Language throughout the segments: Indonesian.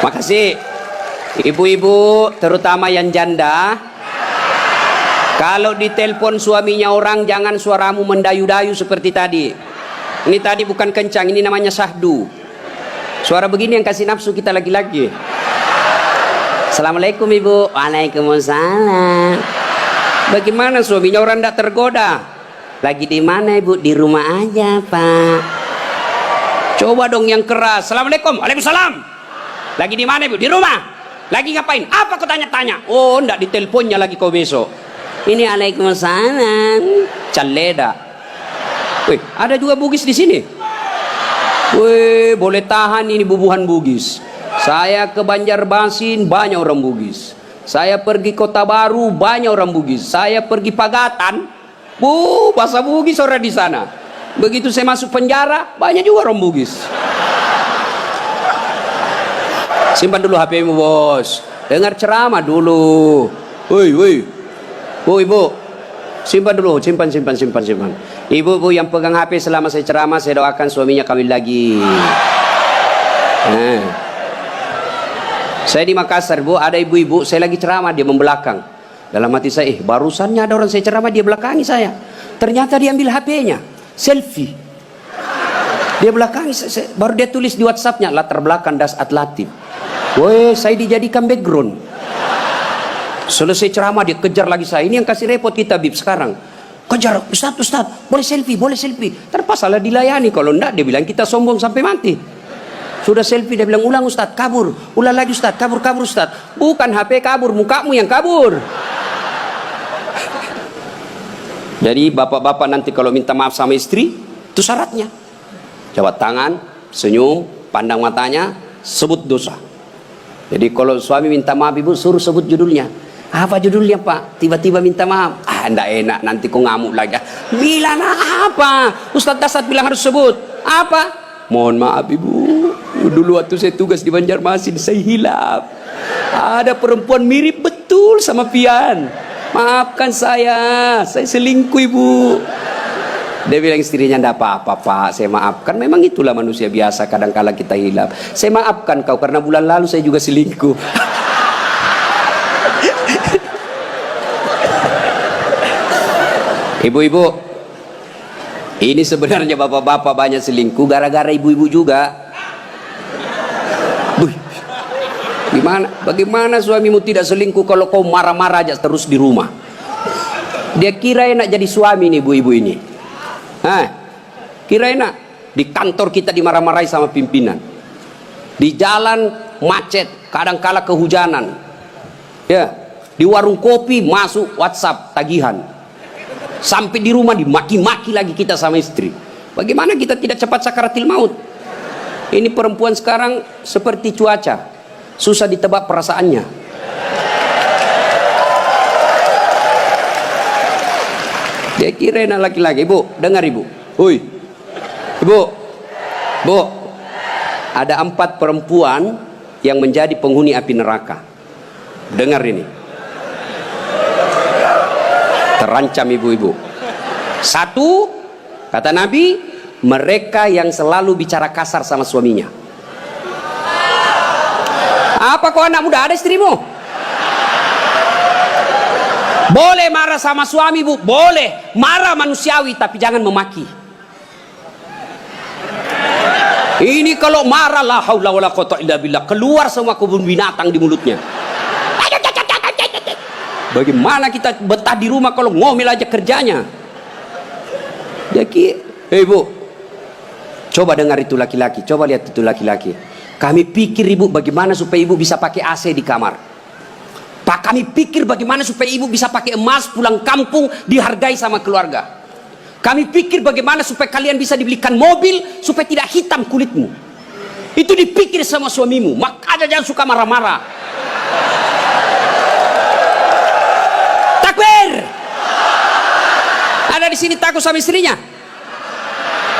Makasih. Ibu-ibu, terutama yang janda, kalau ditelepon suaminya orang, jangan suaramu mendayu-dayu seperti tadi. Ini tadi bukan kencang, ini namanya syahdu. Suara begini yang kasih nafsu kita lagi-lagi. Assalamualaikum ibu. Waalaikumsalam. Bagaimana suaminya orang tidak tergoda? Lagi di mana ibu? Di rumah aja pak. Coba dong yang keras. Assalamualaikum. Waalaikumsalam. Lagi di mana ibu? Di rumah. Lagi ngapain? Apa kau tanya-tanya? Oh enggak, di teleponnya lagi kau besok. Ini waalaikumsalam. Caleda. Wih, ada juga Bugis di sini. Wih, boleh tahan ini bubuhan Bugis. Saya ke Banjarmasin banyak orang Bugis. Saya pergi Kota Baru banyak orang Bugis. Saya pergi Pagatan, bahasa Bugis orang di sana. Begitu saya masuk penjara banyak juga orang Bugis. Simpan dulu HP-mu bos. Dengar ceramah dulu. Woi, ibu. Simpan dulu, simpan. Ibu yang pegang HP selama saya ceramah, saya doakan suaminya kawin lagi. Saya di Makassar bu, ada ibu-ibu, saya lagi ceramah, dia membelakang. Dalam hati saya, barusannya ada orang saya ceramah, dia belakangi saya. Ternyata dia ambil HP-nya, selfie. Dia belakangi, baru dia tulis di WhatsApp-nya, latar belakang das atlatif. Woi, saya dijadikan background. Selesai ceramah dia kejar lagi saya. Ini yang kasih repot kita bib sekarang. Kejar, Ustaz, boleh selfie. Terpasalah dilayani. Kalau enggak dia bilang kita sombong sampai mati. Sudah selfie dia bilang ulang Ustaz, kabur. Ulang lagi Ustaz, kabur Ustaz. Bukan HP kabur, mukamu yang kabur. Jadi bapak-bapak nanti kalau minta maaf sama istri, itu syaratnya. Jawab tangan, senyum, pandang matanya, sebut dosa. Jadi kalau suami minta maaf ibu, suruh sebut judulnya. Apa judulnya pak? Tiba-tiba minta maaf. Enggak enak, nanti kau ngamuk lagi. Bilang apa? Ustaz Dasat bilang harus sebut. Apa? Mohon maaf ibu. Dulu waktu saya tugas di Banjarmasin, saya hilaf. Ada perempuan mirip betul sama Pian. Maafkan saya selingkuh ibu. Dia bilang istrinya, enggak apa-apa pak, saya maafkan. Memang itulah manusia biasa, kadang-kala kita hilaf. Saya maafkan kau karena bulan lalu saya juga selingkuh. Ibu-ibu, ini sebenarnya bapak-bapak banyak selingkuh gara-gara ibu-ibu juga. Bagaimana suamimu tidak selingkuh kalau kau marah-marah aja terus di rumah? Dia kira enak jadi suami nih ibu-ibu ini. Kira enak. Di kantor kita dimarah-marahi sama pimpinan. Di jalan macet, kadang-kala kehujanan. Ya, di warung kopi masuk WhatsApp tagihan. Sampai di rumah dimaki-maki lagi kita sama istri. Bagaimana kita tidak cepat sakaratil maut? Ini perempuan sekarang seperti cuaca, susah ditebak perasaannya. Dia kira enak laki-laki. Ibu, dengar ibu. Hui, ibu, ada 4 perempuan yang menjadi penghuni api neraka. Dengar ini. Terancam ibu-ibu. 1, kata Nabi, mereka yang selalu bicara kasar sama suaminya. Apa kau anak muda, ada istrimu? Boleh marah sama suami bu, boleh marah manusiawi, tapi jangan memaki. Ini kalau marah la haula wala quwwata illa billah, keluar semua kebun binatang di mulutnya. Bagaimana kita betah di rumah kalau ngomel aja kerjanya? Jadi, ibu, coba dengar itu laki-laki, coba lihat itu laki-laki. Kami pikir ibu bagaimana supaya ibu bisa pakai AC di kamar. Pak, kami pikir bagaimana supaya ibu bisa pakai emas pulang kampung dihargai sama keluarga. Kami pikir bagaimana supaya kalian bisa dibelikan mobil supaya tidak hitam kulitmu. Itu dipikir sama suamimu. Makanya jangan suka marah-marah. Ada di sini takut sama istrinya?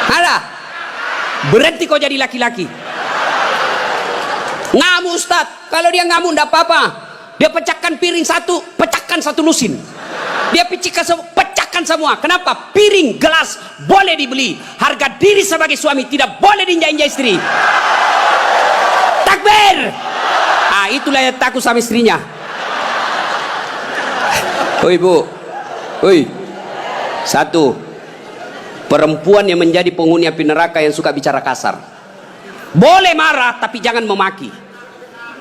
Ada? Berhenti kau jadi laki-laki. Ngamuk Ustaz. Kalau dia ngamuk enggak apa-apa. Dia pecahkan piring satu, pecahkan satu lusin. Dia pecahkan semua. Kenapa? Piring, gelas boleh dibeli. Harga diri sebagai suami tidak boleh diinjak-injak istri. Takbir. itulah yang takut sama istrinya. Oi bu, oi. Satu, perempuan yang menjadi penghuni api neraka yang suka bicara kasar. Boleh marah, tapi jangan memaki.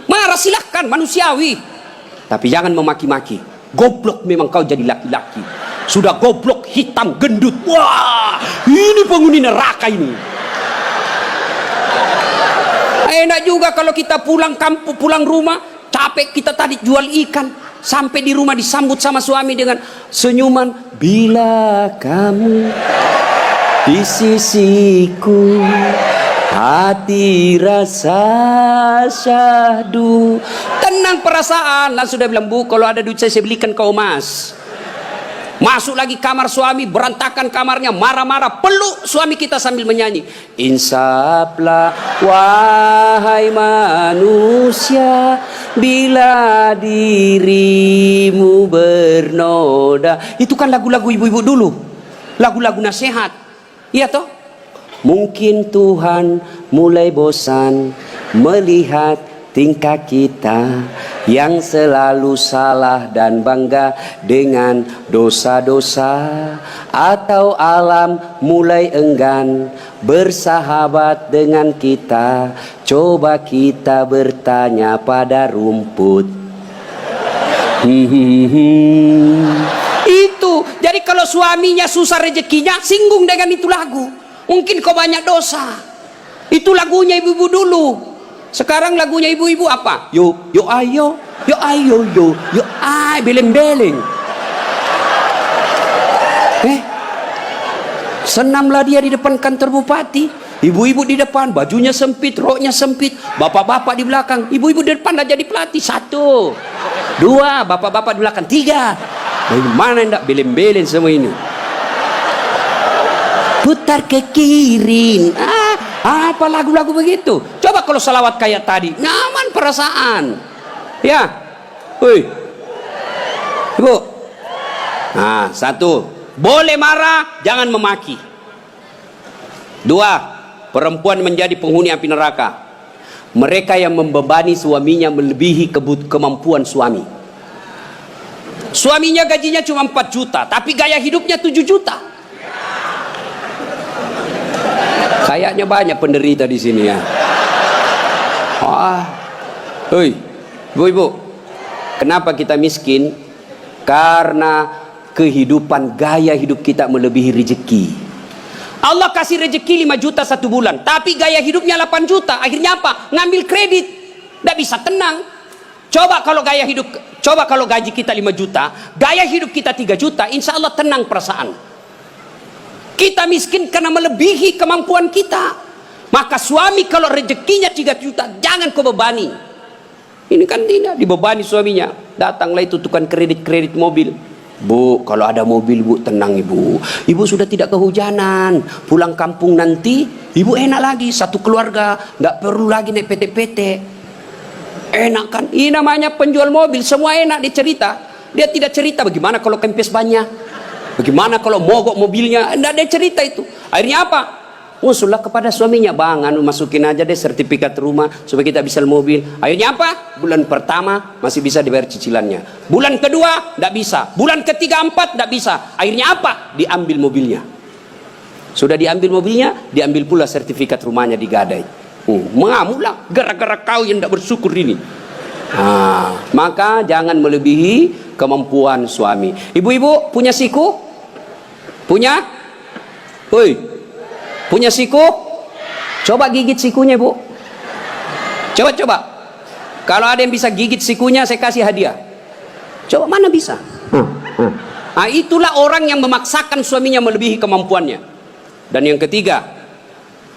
Marah silahkan, manusiawi. Tapi jangan memaki-maki. Goblok memang kau jadi laki-laki. Sudah goblok, hitam, gendut. Wah, ini penghuni neraka ini. Enak juga kalau kita pulang kampung, pulang rumah, capek kita tadi jual ikan, sampai di rumah disambut sama suami dengan senyuman. Bila kamu di sisiku, hati rasa syahdu. Tenang perasaan. Langsung dia bilang, bu, kalau ada duit saya belikan kau emas. Masuk lagi kamar suami, berantakan kamarnya, marah-marah, peluk suami kita sambil menyanyi. Insaflah wahai manusia, bila dirimu bernoda. Itu kan lagu-lagu ibu-ibu dulu, lagu-lagu nasihat, iya toh? Mungkin Tuhan mulai bosan melihat tingkah kita yang selalu salah dan bangga dengan dosa-dosa, atau alam mulai enggan bersahabat dengan kita. Coba kita bertanya pada rumput. Itu jadi kalau suaminya susah rezekinya, singgung dengan itu lagu. Mungkin kau banyak dosa. Itu lagunya ibu-ibu dulu. Sekarang lagunya ibu-ibu apa? Yo ayo, yo ayo, yo ay, beleng-beleng. Senamlah dia di depan kantor bupati. Ibu-ibu di depan, bajunya sempit, roknya sempit. Bapak-bapak di belakang. Ibu-ibu di depan dah jadi pelatih. 1, 2, bapak-bapak di belakang. 3. Bagaimana enggak beleng-beleng semua ini? Putar ke kiri. Apa lagu-lagu begitu? Coba kalau salawat kayak tadi, nyaman perasaan. Ya, woi, ibu. Nah, 1, boleh marah, jangan memaki. 2, perempuan menjadi penghuni api neraka. Mereka yang membebani suaminya melebihi kemampuan suami. Suaminya gajinya cuma 4 juta, tapi gaya hidupnya 7 juta. Kayaknya banyak penderita di sini ya. Hoi, ibu-ibu, kenapa kita miskin? Karena kehidupan, gaya hidup kita melebihi rezeki. Allah kasih rezeki 5 juta 1 bulan, tapi gaya hidupnya 8 juta. Akhirnya apa? Ngambil kredit, tidak bisa tenang. Coba kalau gaji kita 5 juta, gaya hidup kita 3 juta, insya Allah tenang perasaan. Kita miskin karena melebihi kemampuan kita. Maka suami kalau rezekinya 3 juta, jangan kau bebani. Ini kan tidak dibebani suaminya. Datanglah itu tukang kredit mobil. Bu, kalau ada mobil bu, tenang ibu. Ibu sudah tidak kehujanan. Pulang kampung nanti, ibu enak lagi. Satu keluarga, nggak perlu lagi naik PT-PT. Enak kan? Ini namanya penjual mobil, semua enak dia cerita. Dia tidak cerita bagaimana kalau kempes banyak. Bagaimana kalau mogok mobilnya? Tidak ada cerita itu. Akhirnya apa? Usullah kepada suaminya, bang, masukin aja deh sertifikat rumah supaya kita bisa mobil. Akhirnya apa? Bulan pertama masih bisa dibayar cicilannya. Bulan kedua tidak bisa. Bulan ketiga, 4 tidak bisa. Akhirnya apa? Diambil mobilnya. Sudah diambil mobilnya, diambil pula sertifikat rumahnya digadai. Mengamulah gara-gara kau yang tidak bersyukur ini. Maka jangan melebihi kemampuan suami. Ibu-ibu punya siku? Punya? Woi, punya siku? Coba gigit sikunya, bu. Coba. Kalau ada yang bisa gigit sikunya, saya kasih hadiah. Coba, mana bisa? Itulah orang yang memaksakan suaminya melebihi kemampuannya. Dan yang ketiga,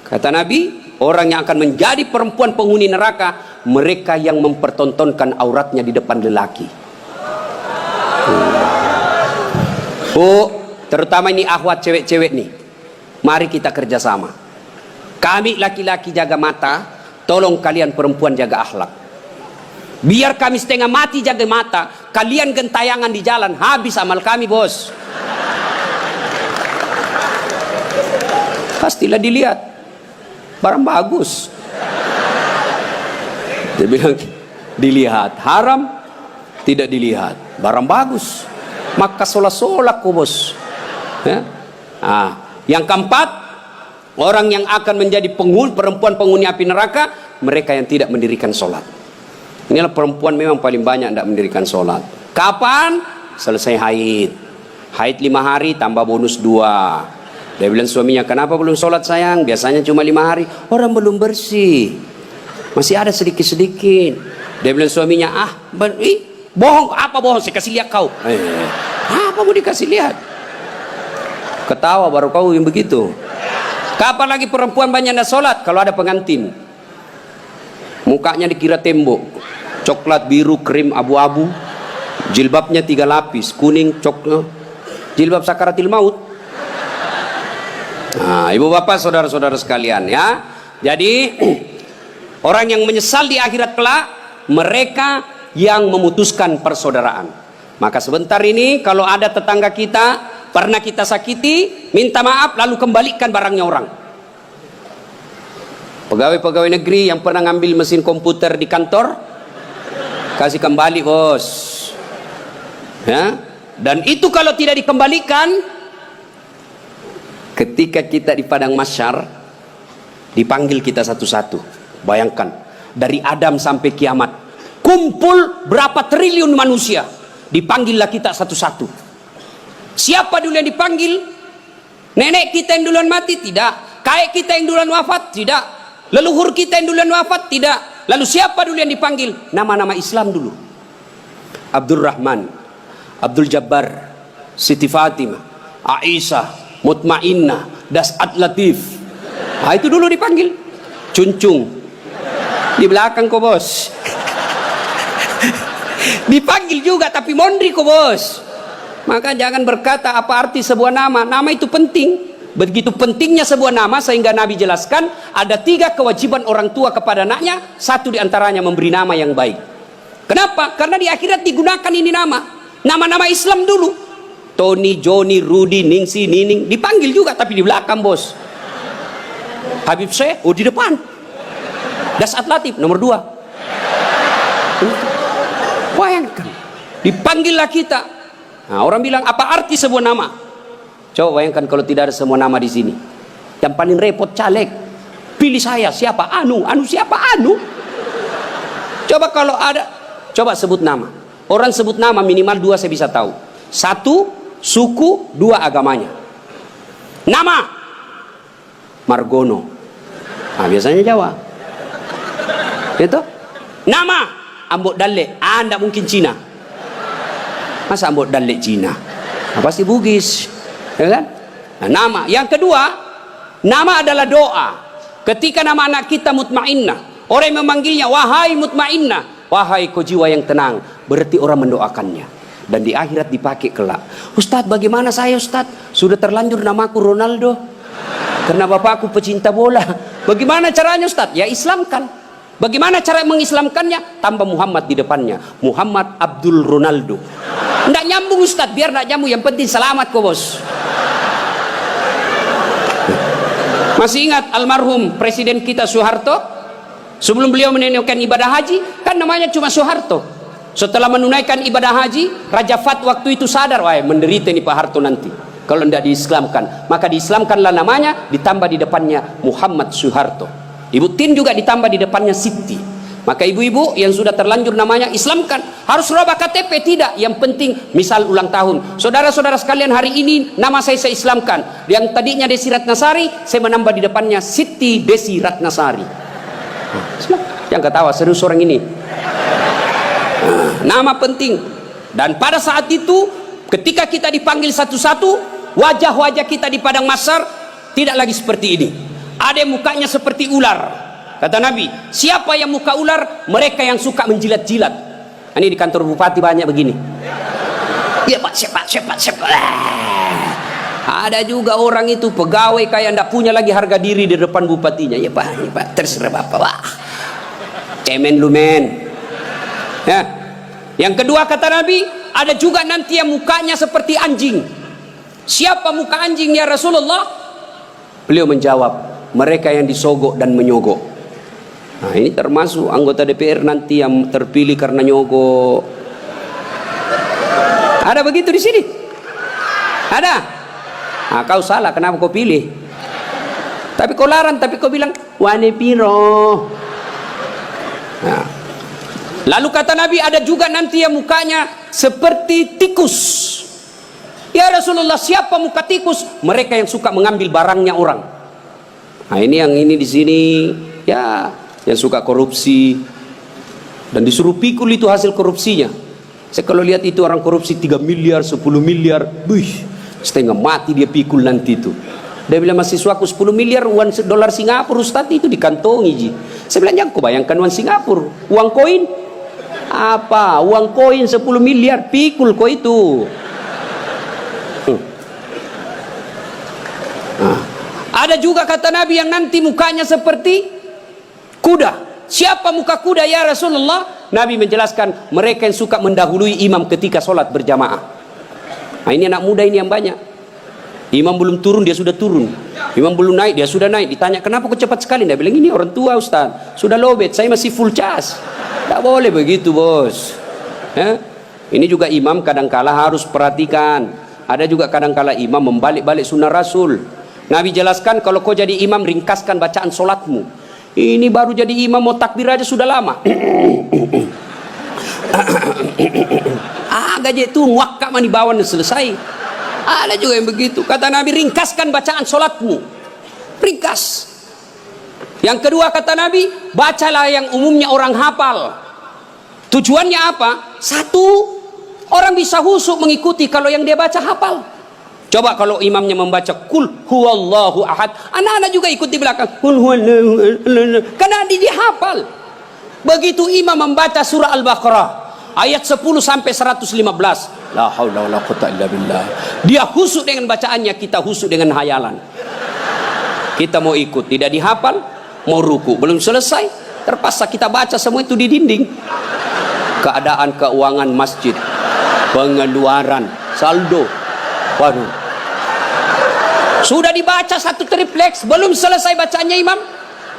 kata Nabi, orang yang akan menjadi perempuan penghuni neraka, mereka yang mempertontonkan auratnya di depan lelaki. Terutama ini akhwat cewek-cewek nih. Mari kita kerjasama. Kami laki-laki jaga mata, tolong kalian perempuan jaga akhlak. Biar kami setengah mati jaga mata, kalian gentayangan di jalan, habis amal kami, bos. Pastilah dilihat barang bagus. Dia bilang, dilihat, haram tidak dilihat, barang bagus maka solak-solak kok bos ya. Yang keempat, orang yang akan menjadi perempuan penghuni api neraka, mereka yang tidak mendirikan sholat. Inilah perempuan memang paling banyak tidak mendirikan sholat. Kapan? Selesai haid. Haid 5 hari tambah bonus 2. Dia bilang suaminya, kenapa belum sholat sayang? Biasanya cuma 5 hari. Orang belum bersih, masih ada sedikit-sedikit. Dia bilang suaminya, bohong. Apa bohong? Saya kasih lihat kau. Apa mau dikasih lihat? Ketawa baru kau yang begitu. Kapan lagi perempuan banyak nak sholat? Kalau ada pengantin, mukanya dikira tembok, coklat, biru, krim, abu-abu, jilbabnya 3 lapis, kuning, coklat, jilbab sakaratil maut. Ibu bapak saudara-saudara sekalian ya. Jadi orang yang menyesal di akhirat kelak, mereka yang memutuskan persaudaraan. Maka sebentar ini kalau ada tetangga kita pernah kita sakiti, minta maaf lalu kembalikan barangnya orang. Pegawai-pegawai negeri yang pernah ngambil mesin komputer di kantor, kasih kembali bos ya. Dan itu kalau tidak dikembalikan, ketika kita di padang mahsyar dipanggil kita satu-satu. Bayangkan dari Adam sampai kiamat, kumpul berapa triliun manusia, dipanggillah kita satu-satu. Siapa dulu yang dipanggil? Nenek kita yang duluan mati? Tidak. Kakek kita yang duluan wafat? Tidak. Leluhur kita yang duluan wafat? Tidak. Lalu siapa dulu yang dipanggil? Nama-nama Islam dulu. Abdul Rahman, Abdul Jabbar, Siti Fatimah, Aisyah, Mutmainnah, Das'at Latif. Itu dulu dipanggil. Cuncung di belakang kok bos. Dipanggil juga tapi mondri kok bos. Maka jangan berkata apa arti sebuah nama. Nama itu penting. Begitu pentingnya sebuah nama sehingga Nabi jelaskan ada 3 kewajiban orang tua kepada anaknya. 1 diantaranya memberi nama yang baik. Kenapa? Karena di akhirat digunakan ini nama. Nama-nama Islam dulu. Tony, Johnny, Rudy, Ningsi, Nining. Dipanggil juga tapi di belakang bos. Habib Syekh, di depan. Das'at Latif nomor 2. Bayangkan, dipanggillah kita. Orang bilang apa arti sebuah nama? Coba bayangkan kalau tidak ada semua nama di sini. Yang paling repot caleg. Pilih saya siapa? Anu siapa? Anu. Coba kalau ada, coba sebut nama. Orang sebut nama minimal 2 saya bisa tahu. 1 suku, 2 agamanya. Nama Margono. Biasanya Jawa. Itu. Nama Ambok Dalle. Anda mungkin Cina. Masa Ambok Dalle Cina? Pasti Bugis. Ya kan? Nama. Yang kedua, nama adalah doa. Ketika nama anak kita Mutmainnah, orang yang memanggilnya wahai Mutmainnah, wahai kau jiwa yang tenang, berarti orang mendoakannya. Dan di akhirat dipakai kelak. Ustadz, bagaimana saya Ustadz? Sudah terlanjur namaku Ronaldo karena bapakku pecinta bola. Bagaimana caranya Ustadz? Ya Islamkan. Bagaimana cara mengislamkannya? Tambah Muhammad di depannya. Muhammad Abdul Ronaldo. Nggak nyambung Ustadz, biar nggak nyambung. Yang penting selamat kok bos. Masih ingat almarhum Presiden kita Soeharto? Sebelum beliau menunaikan ibadah haji, kan namanya cuma Soeharto. Setelah menunaikan ibadah haji, Raja Fat waktu itu sadar, wah menderita nih Pak Harto nanti kalau tidak diislamkan. Maka diislamkanlah namanya, ditambah di depannya Muhammad Soeharto. Ibu Tin juga ditambah di depannya Siti. Maka ibu-ibu yang sudah terlanjur namanya islamkan. Harus rubah KTP? Tidak. Yang penting misal ulang tahun, saudara-saudara sekalian hari ini nama saya islamkan. Yang tadinya Desi Ratnasari, saya menambah di depannya Siti Desi Ratnasari. Yang ketawa serius orang ini. Nama penting. Dan pada saat itu ketika kita dipanggil satu-satu, wajah-wajah kita di padang mahsyar tidak lagi seperti ini. Ada yang mukanya seperti ular. Kata Nabi, siapa yang muka ular? Mereka yang suka menjilat-jilat. Ini di kantor bupati banyak begini. Ya pak, cepat. Ada juga orang itu pegawai kayak ndak punya lagi harga diri di depan bupatinya. Ya pak, terserah bapak. Wah, cemen lu men. Ya. Yang kedua kata Nabi, ada juga nanti yang mukanya seperti anjing. Siapa muka anjing ya Rasulullah? Beliau menjawab, mereka yang disogok dan menyogok. Nah, ini termasuk anggota DPR nanti yang terpilih karena nyogok. Ada begitu di sini? Ada? Nah, kau salah, kenapa kau pilih? Tapi kau larang, tapi kau bilang wane piro. Nah. Lalu kata Nabi, ada juga nanti yang mukanya seperti tikus. Ya Rasulullah, siapa muka tikus? Mereka yang suka mengambil barangnya orang. Nah, ini yang ini di sini, ya, yang suka korupsi dan disuruh pikul itu hasil korupsinya. Saya kalau lihat itu orang korupsi 3 miliar, 10 miliar, setengah mati dia pikul nanti itu. Dia bilang, mahasiswaku 10 miliar uang dolar Singapura Ustaz, itu dikantongi ji. Saya bilang, jangan kau bayangkan uang Singapura, uang koin. Apa? Uang koin 10 miliar, pikul kau itu. Nah, ada juga kata Nabi yang nanti mukanya seperti kuda. Siapa muka kuda ya Rasulullah? Nabi menjelaskan, mereka yang suka mendahului imam ketika sholat berjamaah. Nah, ini anak muda ini yang banyak. Imam belum turun, dia sudah turun. Imam belum naik, dia sudah naik. Ditanya, kenapa kok cepat sekali? Dia bilang, ini orang tua Ustaz, sudah lowbat, saya masih full charge. Tidak boleh begitu bos. Ini juga imam kadangkala harus perhatikan. Ada juga kadangkala imam membalik-balik sunnah Rasul. Nabi jelaskan, kalau kau jadi imam, ringkaskan bacaan solatmu. Ini baru jadi imam, mau takbir aja sudah lama. Gaji itu wakak mani bawan selesai. Ada juga yang begitu. Kata Nabi, ringkaskan bacaan solatmu. Ringkas. Yang kedua kata Nabi, bacalah yang umumnya orang hafal. Tujuannya apa? Satu, orang bisa husuk mengikuti kalau yang dia baca hafal. Coba kalau imamnya membaca kul huwallahu ahad, anak-anak juga ikut di belakang kul huwallahu ahad, karena dia hafal. Begitu imam membaca surah Al-Baqarah ayat 10 sampai 115, la haula wala quwwata illa billah, dia husuk dengan bacaannya, kita husuk dengan hayalan. Kita mau ikut, tidak dihafal, mau ruku, belum selesai, terpaksa kita baca semua itu di dinding. Keadaan keuangan masjid, pengeluaran, saldo, waduh. Sudah dibaca satu tripleks, belum selesai bacanya imam,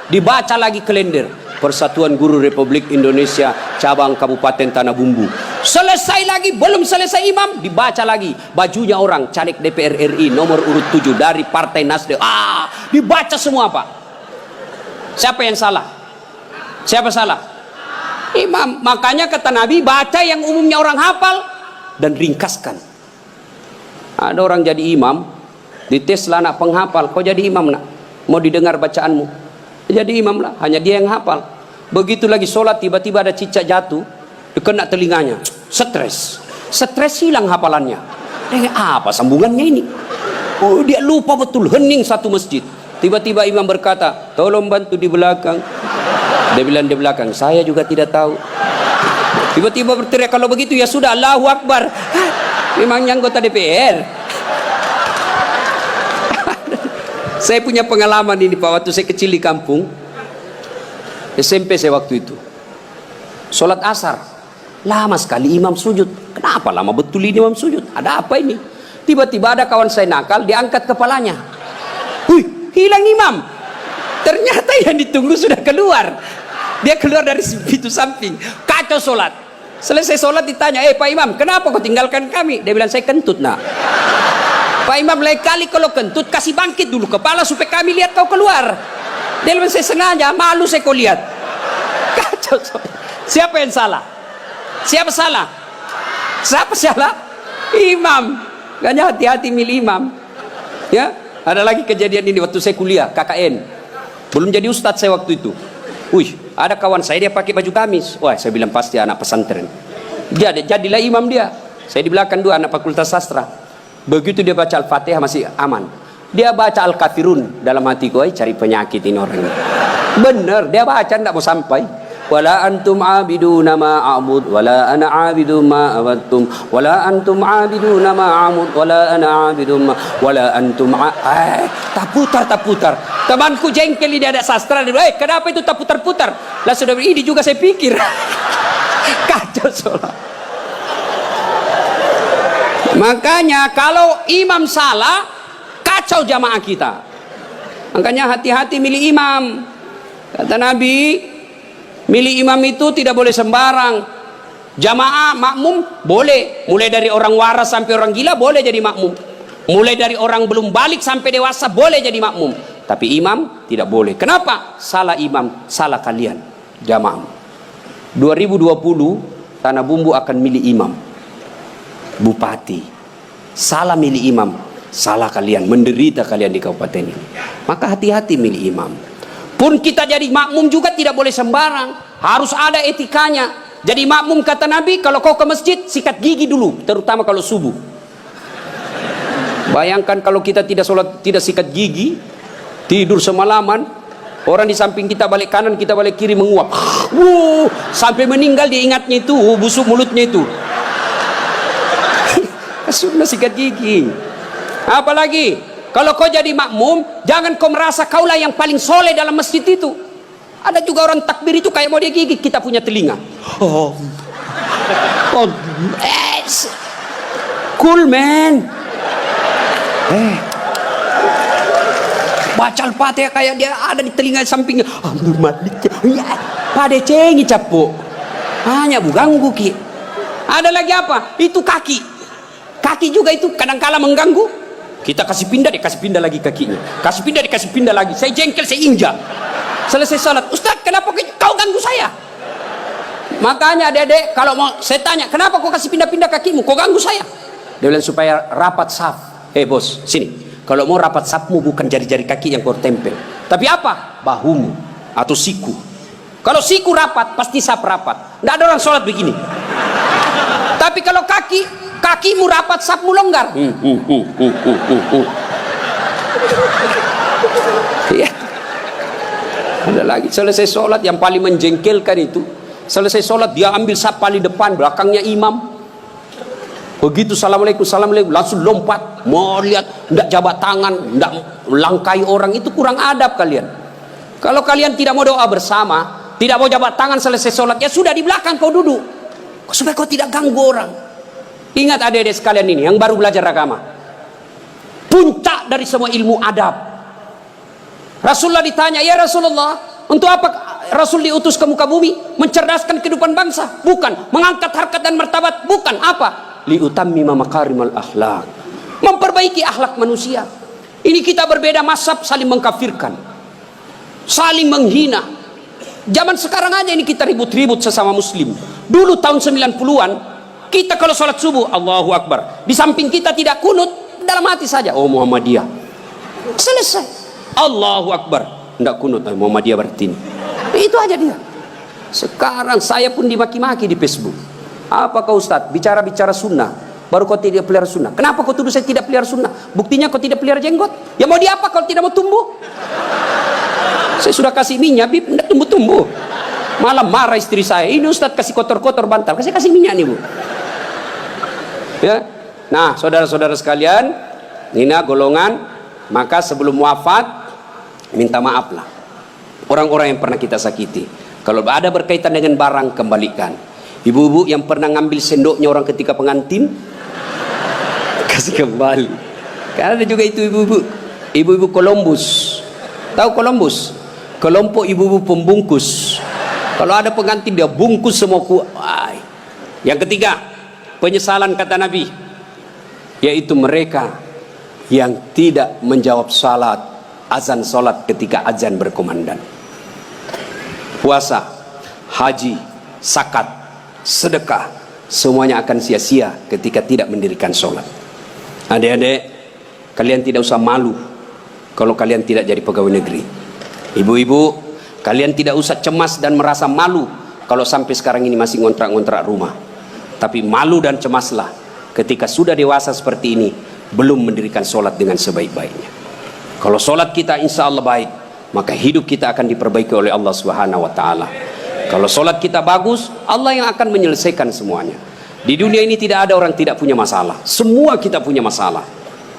dibaca lagi kalender Persatuan Guru Republik Indonesia cabang Kabupaten Tanah Bumbu. Selesai lagi, belum selesai imam, dibaca lagi bajunya orang caleg DPR RI nomor urut 7 dari Partai Nasdem. Dibaca semua Pak. Siapa yang salah? Siapa salah? Imam. Makanya kata Nabi, baca yang umumnya orang hafal dan ringkaskan. Ada orang jadi imam, dites lah anak penghafal, kau jadi imam nak, mau didengar bacaanmu, jadi imam lah, hanya dia yang hafal. Begitu lagi sholat, tiba-tiba ada cicak jatuh, kena telinganya, stres hilang hafalannya. Apa sambungannya ini? Oh, dia lupa betul, hening satu masjid. Tiba-tiba imam berkata, tolong bantu di belakang. Dia bilang di belakang, saya juga tidak tahu. Tiba-tiba berteriak, kalau begitu ya sudah, Allahu Akbar. Memangnya anggota DPR. Saya punya pengalaman ini Pak, waktu saya kecil di kampung SMP saya waktu itu, sholat asar lama sekali imam sujud. Kenapa lama betul ini imam sujud? Ada apa ini? Tiba-tiba ada kawan saya nakal, diangkat kepalanya, hilang imam. Ternyata yang ditunggu sudah keluar. Dia keluar dari pintu samping, kacau sholat. Selesai sholat ditanya, Pak Imam, kenapa kau tinggalkan kami? Dia bilang, saya kentut nak. Pak Imam, lain kali kalau kentut kasih bangkit dulu kepala supaya kami lihat kau keluar. Dia bilang, saya sengaja, malu saya kau lihat. Kacau. Siapa yang salah? Siapa salah? Siapa salah? Imam. Makanya hati-hati milih imam. Ya, ada lagi kejadian ini waktu saya kuliah KKN. Belum jadi ustadz saya waktu itu. Ada kawan saya, dia pakai baju gamis. Wah, saya bilang pasti anak pesantren. Jadilah imam dia. Saya di belakang dua anak fakultas sastra. Begitu dia baca Al-Fatihah masih aman. Dia baca Al-Kafirun, dalam hati gue cari penyakit ini orang ini. Bener, dia baca tidak mau sampai. Wala antum abiduna ma a'bud wala ana abidu ma abattum wala antum abiduna ma a'bud wala ana abidu ma wala antum tak putar. Temanku jengkel ini ada sastra, kenapa itu tak putar-putar? Lah sudah ini juga saya pikir. Kacau sholat. Makanya kalau imam salah, kacau jamaah kita. Makanya hati-hati milih imam. Kata Nabi, Milih imam itu tidak boleh sembarang. Jamaah makmum boleh, mulai dari orang waras sampai orang gila boleh jadi makmum, mulai dari orang belum balik sampai dewasa boleh jadi makmum, tapi imam tidak boleh. Kenapa? Salah imam, salah kalian jamaah. 2020 Tanah Bumbu akan milih imam bupati, salah milih imam, salah kalian, menderita kalian di kabupaten ini. Maka hati-hati milih imam. Pun kita jadi makmum juga tidak boleh sembarang, harus ada etikanya. Jadi makmum kata Nabi, kalau kau ke masjid sikat gigi dulu, terutama kalau subuh. Bayangkan kalau kita tidak sholat, tidak sikat gigi, tidur semalaman, orang di samping kita balik kanan, kita balik kiri menguap, sampai meninggal dia ingatnya itu, busuk mulutnya itu. Sunnah sikat gigi. Apalagi kalau kau jadi makmum, jangan kau merasa kaulah yang paling soleh dalam masjid itu. Ada juga orang takbir itu kayak mau dia gigit kita punya telinga. Cool man. Baca Al-Fatihah kayak dia ada di telinga sampingnya. Pada cengi capo. Hanya ganggu ki. Ada lagi apa? Itu kaki. Kaki juga itu kadang-kala mengganggu. Kita kasih pindah, dia kasih pindah lagi kakinya. Kasih pindah, dikasih pindah lagi. Saya jengkel, saya injak. Selesai salat, Ustaz kenapa kau ganggu saya? Makanya adik-adik kalau mau saya tanya, kenapa kau kasih pindah-pindah kakimu, kau ganggu saya? Dia bilang supaya rapat saf. Bos, sini, kalau mau rapat safmu bukan jari-jari kaki yang kau tempel, tapi apa? Bahumu atau siku. Kalau siku rapat pasti saf rapat. Tidak ada orang sholat begini. Tapi kalau kakimu rapat, safmu longgar. Iya. Ada lagi selesai sholat yang paling menjengkelkan itu, selesai sholat dia ambil saf paling depan, belakangnya imam. Begitu assalamualaikum, assalamualaikum, langsung lompat mau lihat, tidak jabat tangan, tidak langkai orang. Itu kurang adab kalian. Kalau kalian tidak mau doa bersama, tidak mau jabat tangan selesai sholat, ya sudah di belakang kau duduk supaya kau tidak ganggu orang. Ingat adik-adik sekalian ini yang baru belajar agama, puncak dari semua ilmu adab. Rasulullah ditanya, ya Rasulullah, untuk apa Rasul diutus ke muka bumi? Mencerdaskan kehidupan bangsa? Bukan. Mengangkat harkat dan martabat? Bukan. Apa? Liutammima makarimal akhlak. Memperbaiki akhlak manusia. Ini kita berbeda mazhab, saling mengkafirkan, saling menghina. Zaman sekarang aja ini kita ribut-ribut sesama muslim. Dulu tahun 90-an, kita kalau sholat subuh, Allahu Akbar, di samping kita tidak kunut, dalam hati saja, oh Muhammadiyah. Selesai. Allahu Akbar, tidak kunut, Muhammadiyah berarti ini. Itu aja dia. Sekarang saya pun dimaki-maki di Facebook. Apa kau Ustaz bicara-bicara sunnah, baru kau tidak pelihara sunnah? Kenapa kau tuduh saya tidak pelihara sunnah? Buktinya kau tidak pelihara jenggot. Ya mau diapa kalau tidak mau tumbuh? Saya sudah kasih minyak, tidak tumbuh-tumbuh. Malah marah istri saya, ini Ustaz kasih kotor-kotor bantal, saya kasih minyak nih Bu. Ya. Nah saudara-saudara sekalian, ini golongan, maka sebelum wafat minta maaflah orang-orang yang pernah kita sakiti. Kalau ada berkaitan dengan barang, kembalikan. Ibu-ibu yang pernah ngambil sendoknya orang ketika pengantin, kasih kembali. Karena ada juga itu ibu-ibu Columbus. Tahu Columbus? Kelompok ibu-ibu pembungkus. Kalau ada pengantin dia bungkus semua Yang ketiga, penyesalan kata Nabi, yaitu mereka yang tidak menjawab azan salat ketika azan berkumandang. Puasa, haji, zakat, sedekah, semuanya akan sia-sia ketika tidak mendirikan sholat. Adik-adik, kalian tidak usah malu kalau kalian tidak jadi pegawai negeri. Ibu-ibu, kalian tidak usah cemas dan merasa malu kalau sampai sekarang ini masih ngontrak-ngontrak rumah. Tapi malu dan cemaslah ketika sudah dewasa seperti ini belum mendirikan sholat dengan sebaik-baiknya. Kalau sholat kita insya Allah baik, maka hidup kita akan diperbaiki oleh Allah Subhanahu wa Ta'ala. Kalau sholat kita bagus, Allah yang akan menyelesaikan semuanya. Di dunia ini tidak ada orang tidak punya masalah. Semua kita punya masalah,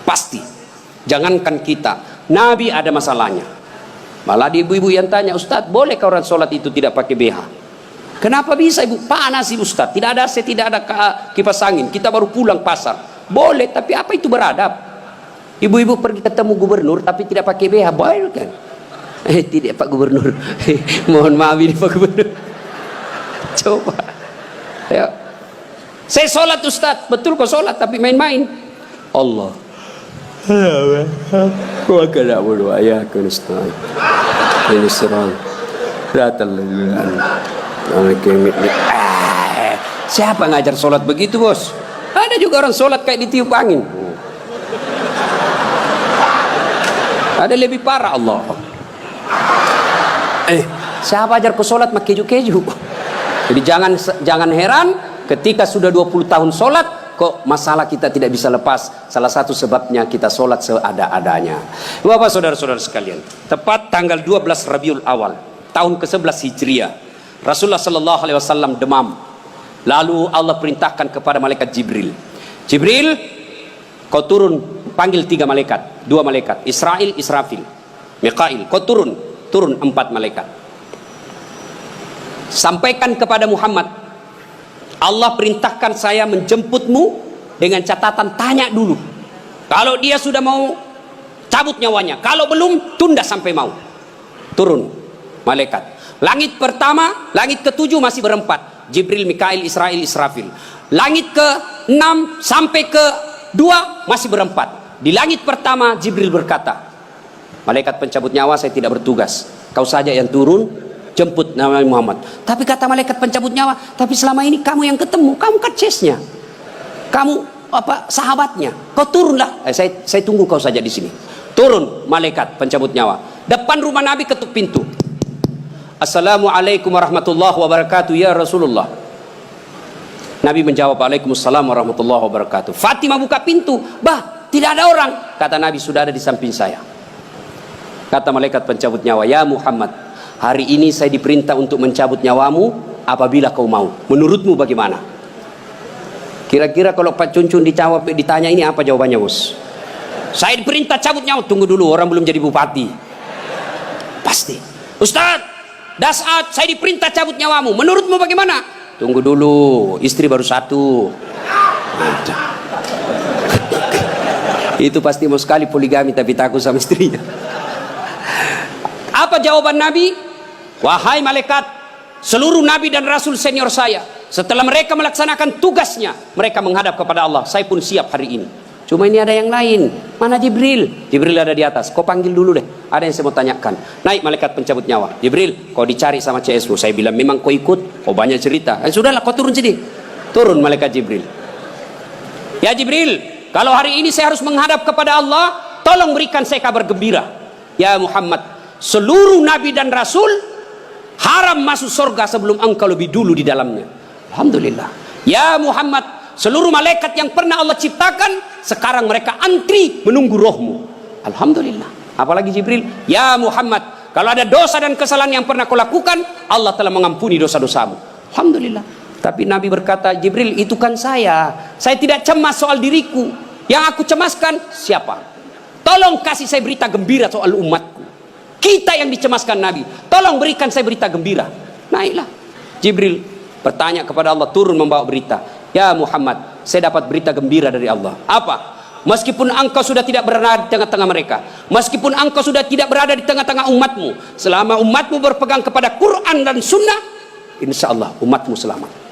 pasti. Jangankan kita, Nabi ada masalahnya. Malah di ibu-ibu yang tanya, Ustadz bolehkah orang sholat itu tidak pakai BH? Kenapa bisa ibu? Panas ibu Ustadz, tidak ada AC, tidak ada kipas angin, kita baru pulang pasar. Boleh, tapi apa itu beradab? Ibu-ibu pergi ketemu gubernur tapi tidak pakai BH, boleh kan? Tidak Pak Gubernur. Mohon maaf ini Pak Gubernur. Coba. Ya. Saya sholat Ustaz, betul kok sholat tapi main-main. Allah. Wa kana na'budu wa iyyaka nasta'in. Ini serang. Siapa ngajar sholat begitu, bos? Ada juga orang sholat kayak ditiup angin. Ada lebih parah Allah. Siapa ajar ku sholat mak keju-keju? Jadi jangan heran ketika sudah 20 tahun sholat kok masalah kita tidak bisa lepas. Salah satu sebabnya kita sholat seada-adanya. Bapak saudara-saudara sekalian, tepat tanggal 12 Rabiul Awal tahun ke-11 Hijriah, Rasulullah sallallahu alaihi wasallam demam. Lalu Allah perintahkan kepada malaikat Jibril, Jibril, kau turun, panggil 3 malaikat, 2 malaikat, Israil, Israfil, Mikail, kau turun 4 malaikat. Sampaikan kepada Muhammad, Allah perintahkan saya menjemputmu dengan catatan tanya dulu. Kalau dia sudah mau cabut nyawanya, kalau belum tunda sampai mau. Turun malaikat. Langit pertama, langit ke-7 masih berempat. Jibril, Mikail, Israil, Israfil. Langit ke-6 sampai ke-2 masih berempat. Di langit pertama Jibril berkata, malaikat pencabut nyawa, saya tidak bertugas. Kau saja yang turun, jemput Nabi Muhammad. Tapi kata malaikat pencabut nyawa, tapi selama ini kamu yang ketemu, kamu kacesnya, kamu sahabatnya, kau turunlah. Saya tunggu kau saja di sini. Turun malaikat pencabut nyawa. Depan rumah Nabi ketuk pintu. Assalamualaikum warahmatullahi wabarakatuh ya Rasulullah. Nabi menjawab, Waalaikumsalam warahmatullahi wabarakatuh. Fatimah buka pintu, bah tidak ada orang. Kata Nabi, sudah ada di samping saya. Kata malaikat pencabut nyawa, ya Muhammad, hari ini saya diperintah untuk mencabut nyawamu apabila kau mau. Menurutmu bagaimana? Kira-kira kalau Pak Cuncun ditanya ini apa jawabannya, bos? Saya diperintah cabut nyawa. Tunggu dulu, orang belum jadi bupati. Pasti. Ustaz, Dasat, saya diperintah cabut nyawamu. Menurutmu bagaimana? Tunggu dulu, istri baru 1. Itu pasti mau sekali poligami tapi takut sama istrinya. Apa jawaban Nabi? Wahai malaikat, seluruh nabi dan rasul senior saya, setelah mereka melaksanakan tugasnya, mereka menghadap kepada Allah. Saya pun siap hari ini. Cuma ini ada yang lain. Mana Jibril? Jibril ada di atas. Kau panggil dulu deh. Ada yang saya mau tanyakan. Naik malaikat pencabut nyawa. Jibril, kau dicari sama CS-mu. Saya bilang memang kau ikut. Kau banyak cerita. Sudahlah, kau turun sini. Turun malaikat Jibril. Ya Jibril, kalau hari ini saya harus menghadap kepada Allah, tolong berikan saya kabar gembira. Ya Muhammad, seluruh nabi dan rasul haram masuk surga sebelum engkau lebih dulu di dalamnya. Alhamdulillah. Ya Muhammad, seluruh malaikat yang pernah Allah ciptakan sekarang mereka antri menunggu rohmu. Alhamdulillah. Apalagi Jibril, ya Muhammad, kalau ada dosa dan kesalahan yang pernah kau lakukan, Allah telah mengampuni dosa-dosamu. Alhamdulillah. Tapi Nabi berkata, Jibril, itu kan saya tidak cemas soal diriku. Yang aku cemaskan siapa? Tolong kasih saya berita gembira soal umatku. Kita yang dicemaskan Nabi, tolong berikan saya berita gembira. Naiklah Jibril bertanya kepada Allah, turun membawa berita. Ya Muhammad, saya dapat berita gembira dari Allah. Apa? Meskipun engkau sudah tidak berada di tengah-tengah mereka, meskipun engkau sudah tidak berada di tengah-tengah umatmu, selama umatmu berpegang kepada Quran dan Sunnah, insya Allah umatmu selamat.